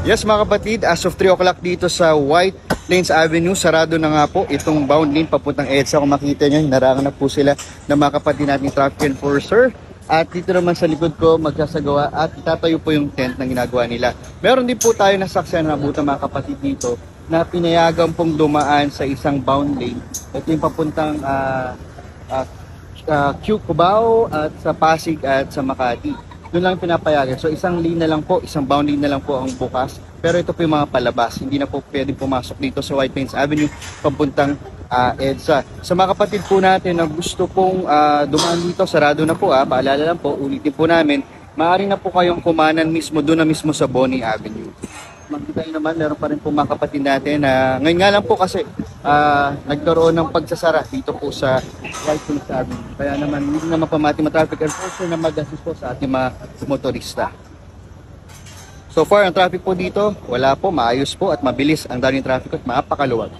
Yes mga kapatid, as of 3 o'clock dito sa White Plains Avenue, sarado na nga po itong bound lane papuntang EDSA. Kung makita nyo, hinarangan na po sila ng mga kapatid nating traffic enforcer. At dito naman sa likod ko, magsasagawa at itatayo po yung tent na ginagawa nila. Meron din po tayo nasaksihan na buta mga kapatid dito na pinayagan pong dumaan sa isang bound lane. Ito yung papuntang Cubao at sa Pasig at sa Makati. Doon lang pinapayagan. So isang lane na lang po, isang bound lane na lang po ang bukas. Pero ito po yung mga palabas. Hindi na po pwedeng pumasok dito sa White Plains Avenue papuntang EDSA. Sa mga kapatid po natin na gusto pong dumaan dito, sarado na po paalala lang po, ulitin po namin, maaari na po kayong kumanan mismo, doon na mismo sa Bonnie Avenue. Makita nyo naman, meron pa rin po mga kapatid natin na ngayon nga lang po kasi nagkaroon ng pagsasara dito po sa White Plains Avenue. Kaya naman hindi naman pamati traffic enforcer na mag-assist po sa ating mga motorista. So far, ang traffic po dito, wala po, maayos po at mabilis ang daming traffic at mapakaluwag.